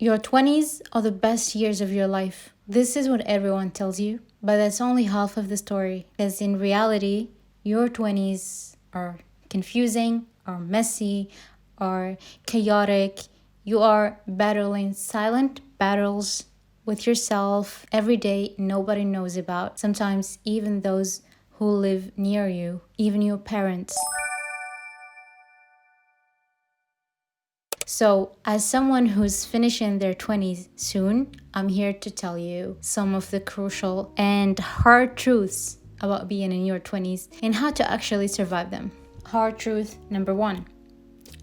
Your 20s are the best years of your life. This is what everyone tells you, but that's only half of the story. Because in reality, your 20s are confusing, are messy, are chaotic. You are battling silent battles with yourself every day nobody knows about. Sometimes even those who live near you, even your parents. So, as someone who's finishing their 20s soon, I'm here to tell you some of the crucial and hard truths about being in your 20s and how to actually survive them. Hard truth number 1: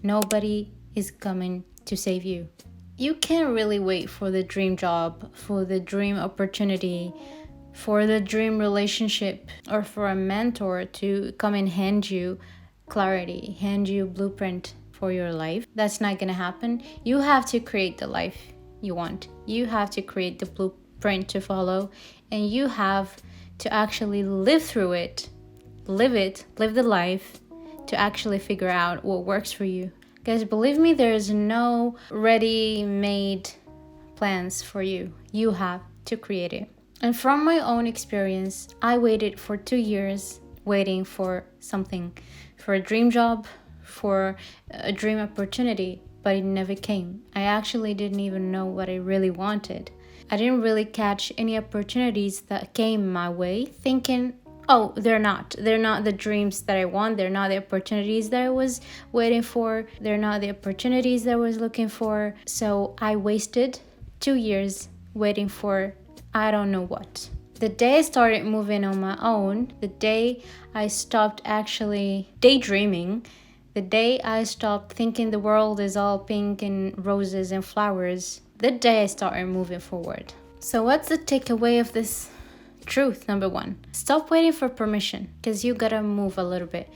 nobody is coming to save you. You can't really wait for the dream job, for the dream opportunity, for the dream relationship, or for a mentor to come and hand you clarity, hand you blueprint for your life. That's not gonna happen. You have to create the life you want. You have to create the blueprint to follow, and you have to actually live through it, live the life to actually figure out what works for you. Guys, believe me, there is no ready-made plans for you. You have to create it. And from my own experience, I waited for 2 years waiting for something, for a dream job, for a dream opportunity, but it never came. I actually didn't even know what I really wanted. I didn't really catch any opportunities that came my way, thinking, oh, they're not the dreams that I want, they're not the opportunities that I was waiting for, they're not the opportunities that I was looking for. So I wasted 2 years waiting for I don't know what. The day I started moving on my own, the day I stopped actually daydreaming, the day I stopped thinking the world is all pink and roses and flowers, the day I started moving forward. So what's the takeaway of this truth? Number 1, stop waiting for permission, because you gotta move a little bit,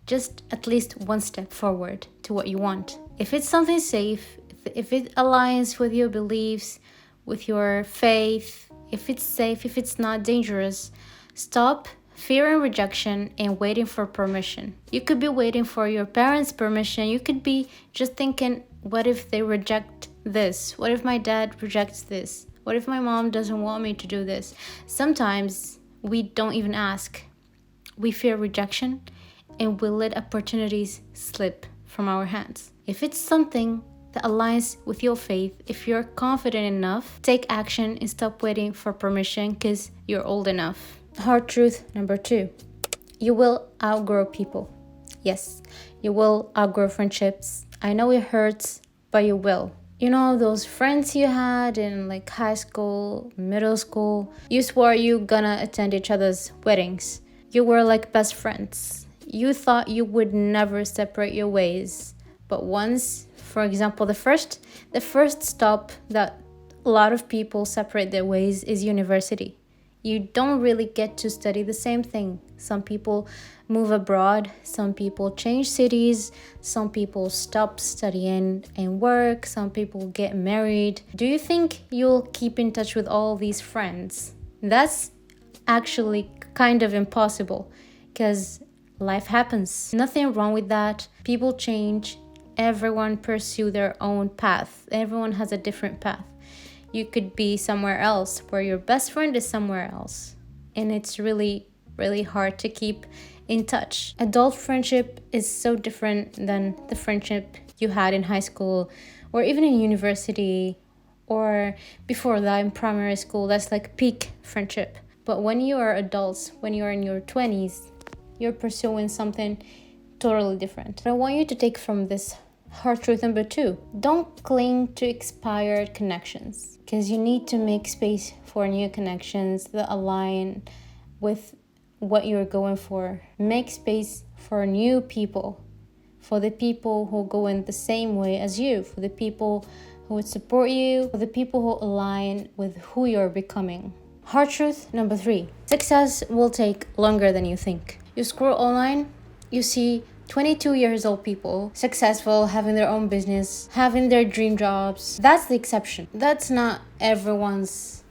just at least one step forward to what you want. If it's something safe, if it aligns with your beliefs, with your faith, if it's safe, if it's not dangerous, stop fearing rejection and waiting for permission. You could be waiting for your parents' permission. You could be just thinking, what if they reject this? What if my dad rejects this? What if my mom doesn't want me to do this? Sometimes we don't even ask. We fear rejection and we let opportunities slip from our hands. If it's something that aligns with your faith, if you're confident enough, take action and stop waiting for permission because you're old enough. Hard truth number 2: you will outgrow people. Yes, you will outgrow friendships. I know it hurts, but you will. You know those friends you had in like high school, middle school, you swore you gonna attend each other's weddings. You were like best friends. You thought you would never separate your ways. But once, for example, the first stop that a lot of people separate their ways is university. You don't really get to study the same thing. Some people move abroad, some people change cities, some people stop studying and work, some people get married. Do you think you'll keep in touch with all these friends? That's actually kind of impossible because life happens. Nothing wrong with that. People change. Everyone pursue their own path. Everyone has a different path. You could be somewhere else where your best friend is somewhere else. And it's really, really hard to keep in touch. Adult friendship is so different than the friendship you had in high school or even in university or before that in primary school. That's like peak friendship. But when you are adults, when you're in your 20s, you're pursuing something totally different. I want you to take from this hard truth number 2: don't cling to expired connections, because you need to make space for new connections that align with what you're going for. Make space for new people, for the people who go in the same way as you, for the people who would support you, for the people who align with who you're becoming. Hard truth number 3: success will take longer than you think. You scroll online, you see 22 years old people, successful, having their own business, having their dream jobs. That's the exception. That's not everyone's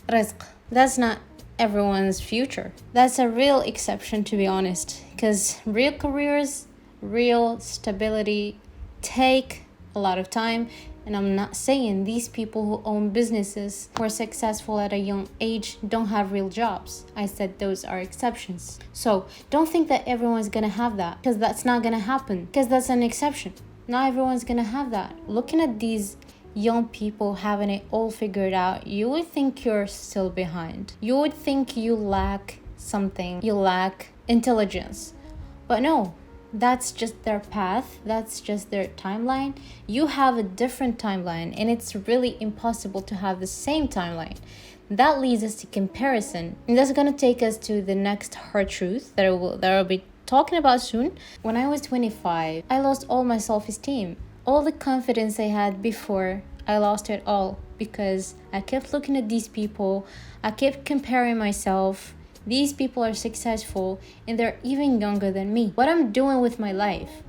rizq. That's not everyone's future. That's a real exception, to be honest, because real careers, real stability take a lot of time, And I'm not saying these people who own businesses who are successful at a young age don't have real jobs. I said those are exceptions. So don't think that everyone's gonna have that, because that's not gonna happen, because that's an exception. Not everyone's gonna have that. Looking at these young people having it all figured out, you would think you're still behind. You would think you lack something, you lack intelligence. But no, that's just their path, that's just their timeline. You have a different timeline, and it's really impossible to have the same timeline. That leads us to comparison, and that's gonna take us to the next hard truth that I'll be talking about soon. When I was 25, I lost all my self-esteem. All the confidence I had before, I lost it all because I kept looking at these people, I kept comparing myself. These people are successful and they're even younger than me. What I'm doing with my life?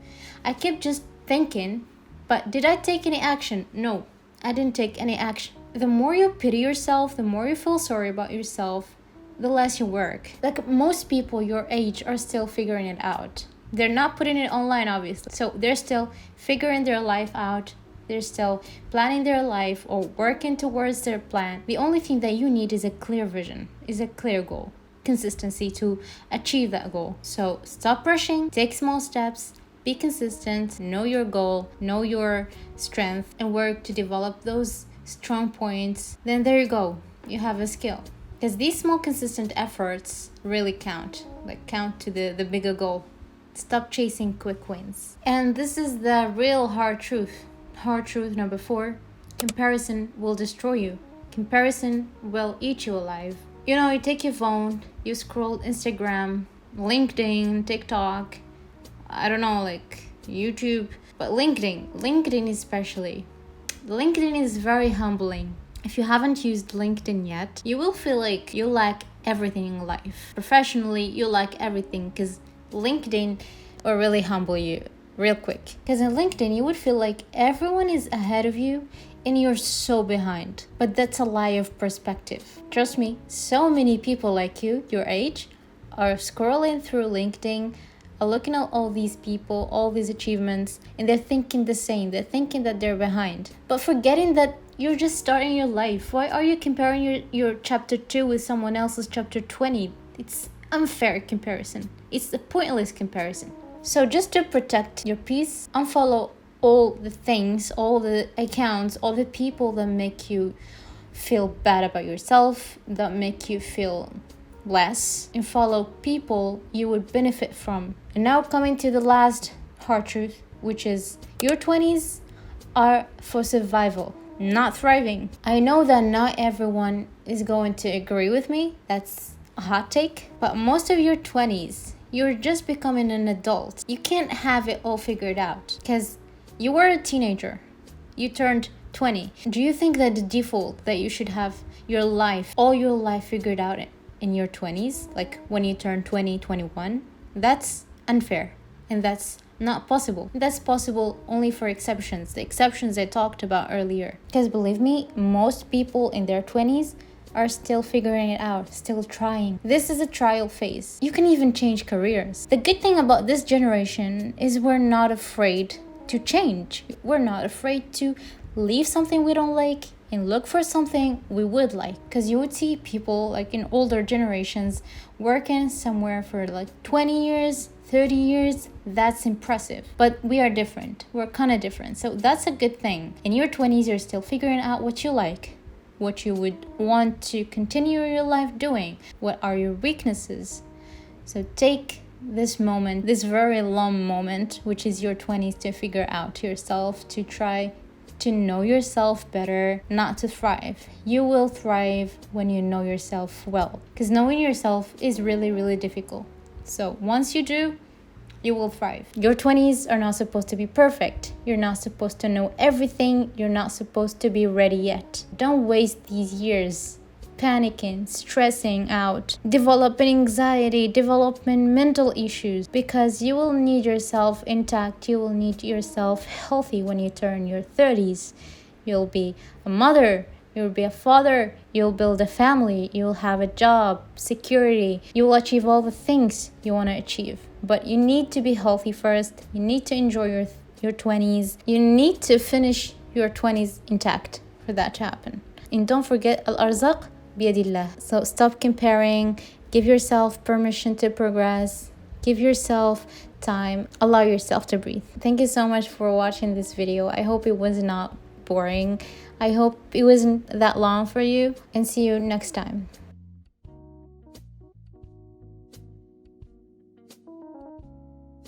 I kept just thinking, but did I take any action? No, I didn't take any action. The more you pity yourself, the more you feel sorry about yourself, the less you work. Like most people your age are still figuring it out. They're not putting it online, obviously. So they're still figuring their life out. They're still planning their life or working towards their plan. The only thing that you need is a clear vision, is a clear goal, consistency to achieve that goal. So stop rushing, take small steps, be consistent, know your goal, know your strength, and work to develop those strong points. Then there you go, you have a skill. Because these small consistent efforts really count, like count to the bigger goal. Stop chasing quick wins. And this is the real hard truth. Hard truth number 4, comparison will destroy you. Comparison will eat you alive. You know, you take your phone, you scroll Instagram, LinkedIn, TikTok, I don't know, like YouTube, but LinkedIn especially. LinkedIn is very humbling. If you haven't used LinkedIn yet, you will feel like you lack everything in life. Professionally, you lack everything because LinkedIn will really humble you real quick. Because in LinkedIn, you would feel like everyone is ahead of you and you're so behind. But that's a lie of perspective. Trust me, so many people like you, your age, are scrolling through LinkedIn, are looking at all these people, all these achievements, and they're thinking the same. They're thinking that they're behind. But forgetting that you're just starting your life. Why are you comparing your chapter 2 with someone else's chapter 20? It's unfair comparison. It's a pointless comparison. So just to protect your peace, unfollow all the things, all the accounts, all the people that make you feel bad about yourself, that make you feel less, and follow people you would benefit from. And now coming to the last hard truth, which is your 20s are for survival, not thriving. I know that not everyone is going to agree with me. That's a hot take. But most of your 20s, you're just becoming an adult. You can't have it all figured out because you were a teenager. You turned 20. Do you think that the default that you should have your life, all your life figured out in your 20s, like when you turn 20, 21? That's unfair and that's not possible. That's possible only for exceptions, the exceptions I talked about earlier. Because believe me, most people in their 20s are still figuring it out, still trying. This is a trial phase. You can even change careers. The good thing about this generation is we're not afraid to change. We're not afraid to leave something we don't like and look for something we would like. Because you would see people like in older generations working somewhere for like 20 years, 30 years. That's impressive. But we are different. We're kind of different. So that's a good thing. In your 20s, you're still figuring out what you like, what you would want to continue your life doing, what are your weaknesses. So take this moment, this very long moment, which is your 20s, to figure out yourself, to try to know yourself better, not to thrive. You will thrive when you know yourself well, because knowing yourself is really, really difficult. So once you do, you will thrive. Your 20s are not supposed to be perfect. You're not supposed to know everything. You're not supposed to be ready yet. Don't waste these years panicking, stressing out, developing anxiety, developing mental issues, because you will need yourself intact. You will need yourself healthy when you turn your 30s. You'll be a mother. You'll be a father, you'll build a family, you'll have a job, security, you will achieve all the things you want to achieve. But you need to be healthy first. You need to enjoy your 20s. You need to finish your 20s intact for that to happen. And don't forget, al-arzaq biyadillah. So stop comparing, give yourself permission to progress, give yourself time, allow yourself to breathe. Thank you so much for watching this video. I hope it was not boring. I hope it wasn't that long for you, and see you next time.